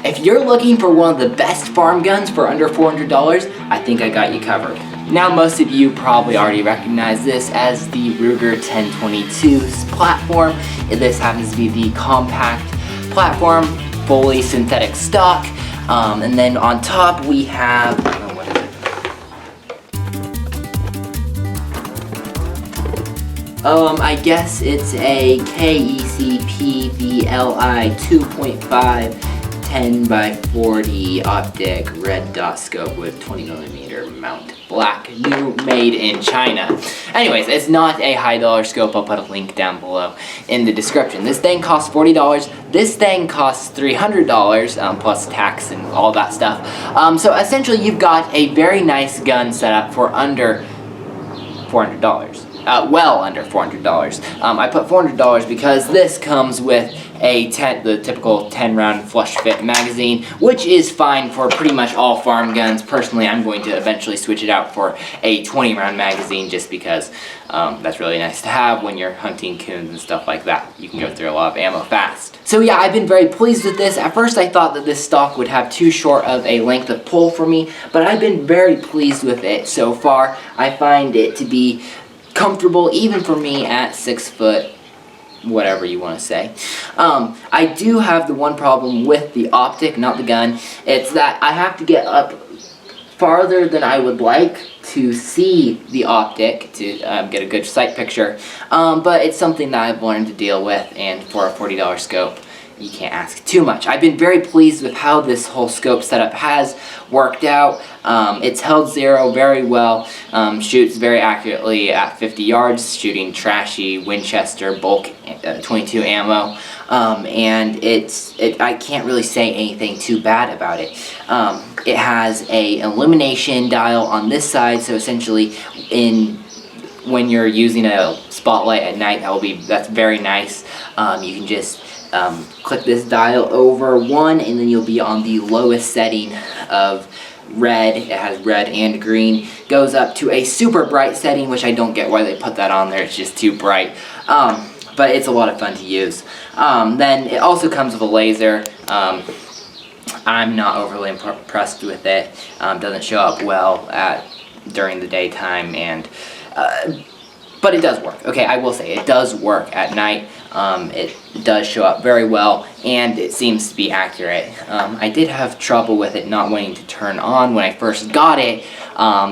If you're looking for one of the best farm guns for under $400, I think I got you covered. Now most of you probably already recognize this as the Ruger 1022's platform. This happens to be the compact platform, fully synthetic stock. And then on top we have, what is it? I guess it's a KEC PVLI 2.5 10x40 optic red dot scope with 20mm mount, black, new, made in China. Anyways, it's not a high dollar scope. I'll put a link down below in the description. This thing costs $40. This thing costs $300 plus tax and all that stuff. So essentially you've got a very nice gun set up for under $400. Well under $400. I put $400 because this comes with the typical 10-round flush fit magazine, which is fine for pretty much all farm guns. Personally, I'm going to eventually switch it out for a 20-round magazine just because that's really nice to have when you're hunting coons and stuff like that. You can go through a lot of ammo fast. So yeah, I've been very pleased with this. At first I thought that this stock would have too short of a length of pull for me, but I've been very pleased with it so far. I find it to be comfortable even for me at 6 foot, whatever you want to say. I do have the one problem with the optic, not the gun. It's that I have to get up farther than I would like to see the optic to get a good sight picture, but it's something that I've learned to deal with, and for a $40 scope you can't ask too much. I've been very pleased with how this whole scope setup has worked out. It's held zero very well, shoots very accurately at 50 yards, shooting trashy Winchester bulk 22 ammo, and I can't really say anything too bad about it. It has a illumination dial on this side, so essentially when you're using a spotlight at night, that's very nice. You can just click this dial over one, and then you'll be on the lowest setting of red. It has red and green. Goes up to a super bright setting, which I don't get why they put that on there. It's just too bright. But it's a lot of fun to use. Then it also comes with a laser. I'm not overly impressed with it. Doesn't show up well during the daytime, but it does work. Okay, I will say it does work at night. It does show up very well, and it seems to be accurate. I did have trouble with it not wanting to turn on when I first got it.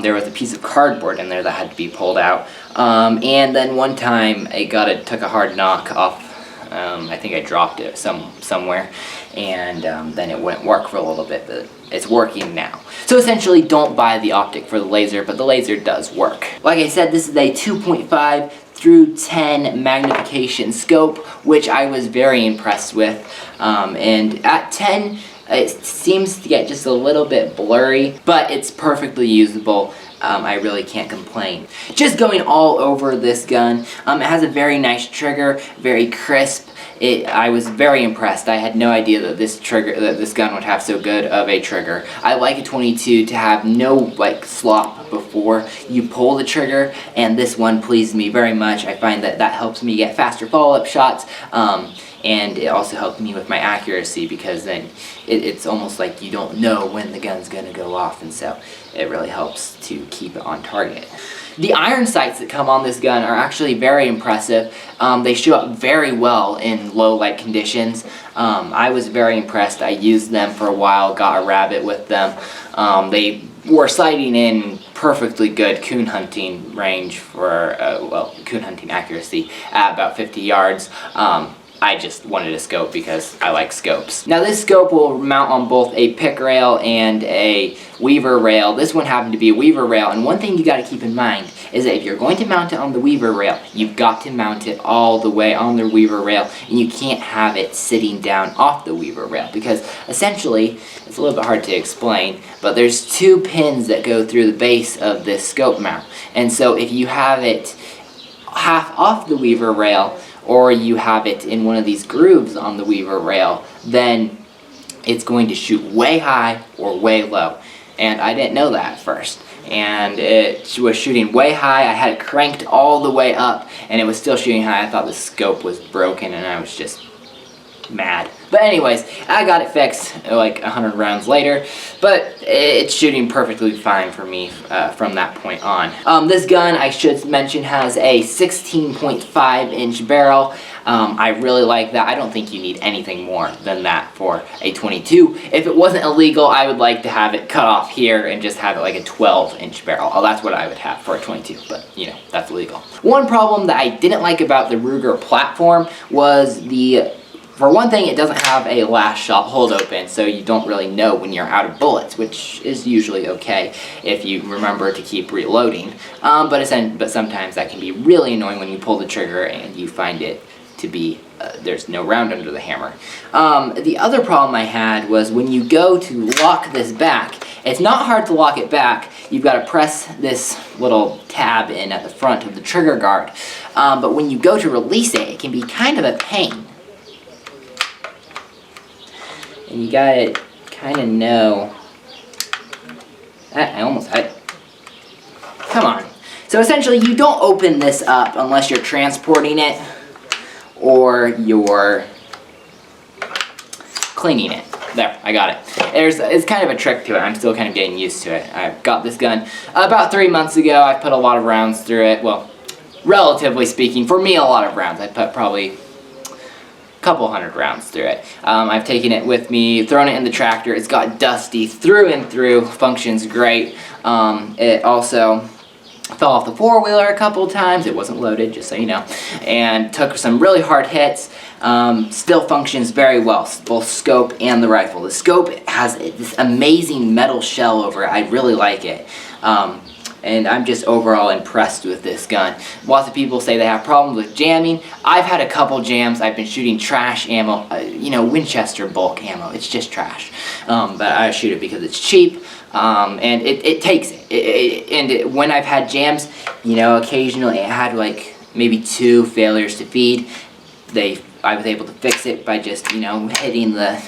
There was a piece of cardboard in there that had to be pulled out. And then one time it took a hard knock off. I think I dropped it somewhere, and then it wouldn't work for a little bit, but it's working now. So essentially, don't buy the optic for the laser, but the laser does work. Like I said, this is a 2.5 through 10 magnification scope, which I was very impressed with. And at 10, it seems to get just a little bit blurry, but it's perfectly usable. I really can't complain. Just going all over this gun, it has a very nice trigger, very crisp. I was very impressed. I had no idea that this gun would have so good of a trigger. I like a 22 to have no slop before you pull the trigger, and this one pleased me very much. I find that helps me get faster follow-up shots, and it also helped me with my accuracy, because then it's almost like you don't know when the gun's gonna go off, and so it really helps to keep it on target. The iron sights that come on this gun are actually very impressive. They show up very well in low light conditions. I was very impressed. I used them for a while, got a rabbit with them. They were sighting in perfectly good coon hunting range for, coon hunting accuracy at about 50 yards. I just wanted a scope because I like scopes. Now this scope will mount on both a pick rail and a weaver rail. This one happened to be a weaver rail, and one thing you got to keep in mind is that if you're going to mount it on the weaver rail, you've got to mount it all the way on the weaver rail, and you can't have it sitting down off the weaver rail, because essentially, it's a little bit hard to explain, but there's 2 pins that go through the base of this scope mount, and so if you have it half off the weaver rail, or you have it in one of these grooves on the weaver rail, then it's going to shoot way high or way low. And I didn't know that at first. And it was shooting way high. I had it cranked all the way up, and it was still shooting high. I thought the scope was broken, and I was just mad. But anyways, I got it fixed like 100 rounds later, but it's shooting perfectly fine for me from that point on. This gun, I should mention, has a 16.5 inch barrel. I really like that. I don't think you need anything more than that for a 22. If it wasn't illegal, I would like to have it cut off here and just have it like a 12-inch barrel. Oh, that's what I would have for a 22, but you know, that's illegal. One problem that I didn't like about the Ruger platform was for one thing, it doesn't have a last shot hold open, so you don't really know when you're out of bullets, which is usually okay if you remember to keep reloading. But sometimes that can be really annoying when you pull the trigger and you find it to be, there's no round under the hammer. The other problem I had was when you go to lock this back, it's not hard to lock it back. You've got to press this little tab in at the front of the trigger guard. But when you go to release it, it can be kind of a pain. And you gotta kind of know. I almost had. Come on. So essentially, you don't open this up unless you're transporting it or you're cleaning it. There, I got it. It's kind of a trick to it. I'm still kind of getting used to it. I got this gun about 3 months ago. I put a lot of rounds through it. Well, relatively speaking, for me, a lot of rounds. I put probably couple hundred rounds through it. I've taken it with me, thrown it in the tractor. It's got dusty through and through, functions great. It also fell off the four-wheeler a couple times. It wasn't loaded, just so you know, and took some really hard hits. Still functions very well, both scope and the rifle. The scope has this amazing metal shell over it. I really like it. And I'm just overall impressed with this gun. Lots of people say they have problems with jamming. I've had a couple jams. I've been shooting trash ammo, you know, Winchester bulk ammo. It's just trash. But I shoot it because it's cheap, and it takes it. When I've had jams, you know, occasionally I had like maybe 2 failures to feed. I was able to fix it by just, you know, hitting the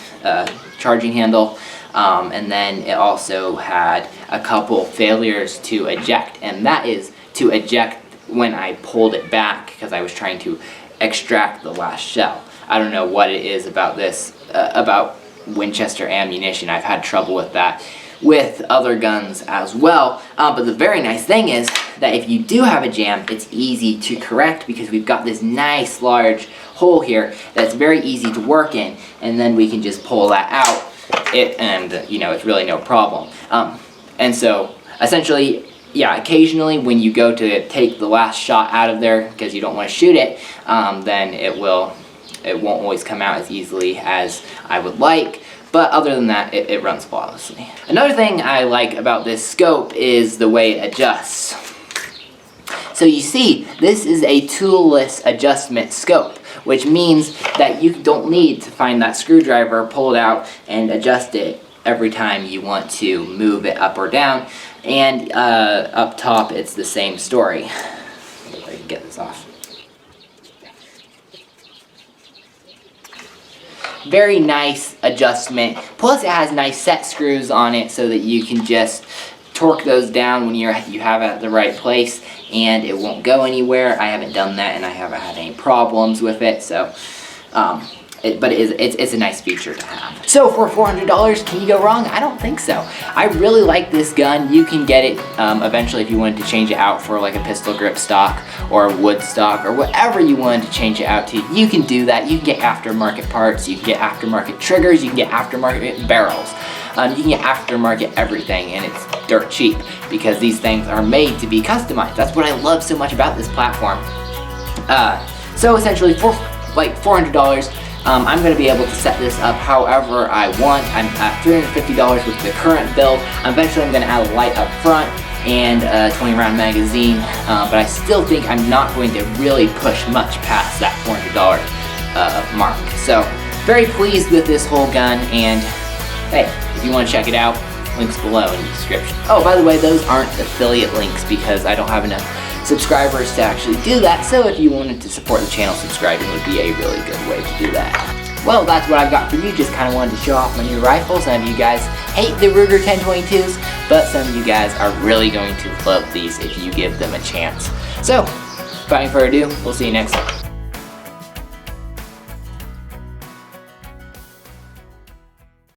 charging handle. And then it also had a couple failures to eject, and that is to eject when I pulled it back because I was trying to extract the last shell. I don't know what it is about this, about Winchester ammunition. I've had trouble with that with other guns as well, but the very nice thing is that if you do have a jam, it's easy to correct because we've got this nice large hole here that's very easy to work in, and then we can just pull that out. You know, it's really no problem. And so essentially, yeah, occasionally when you go to take the last shot out of there because you don't want to shoot it, then it won't always come out as easily as I would like. But other than that, it runs flawlessly. Another thing I like about this scope is the way it adjusts. So you see, this is a toolless adjustment scope, which means that you don't need to find that screwdriver, pull it out, and adjust it every time you want to move it up or down. And up top, it's the same story. If I can get this off. Very nice adjustment. Plus, it has nice set screws on it so that you can just torque those down when you have it at the right place, and it won't go anywhere. I haven't done that, and I haven't had any problems with it. So, but it's a nice feature to have. So for $400, can you go wrong? I don't think so. I really like this gun. You can get it eventually if you wanted to change it out for like a pistol grip stock or a wood stock or whatever you wanted to change it out to. You can do that. You can get aftermarket parts. You can get aftermarket triggers. You can get aftermarket barrels. You can get aftermarket everything, and it's dirt cheap because these things are made to be customized. That's what I love so much about this platform. So essentially, for like $400, I'm going to be able to set this up however I want. I'm at $350 with the current build. Eventually, I'm going to add a light up front and a 20-round magazine, but I still think I'm not going to really push much past that $400 mark. So, very pleased with this whole gun, and hey, if you want to check it out, links below in the description. Oh, by the way, those aren't affiliate links because I don't have enough subscribers to actually do that, so if you wanted to support the channel, subscribing would be a really good way to do that. Well, that's what I've got for you. Just kind of wanted to show off my new rifle. Some of you guys hate the Ruger 1022s, but some of you guys are really going to love these if you give them a chance. So, without any further ado, we'll see you next time.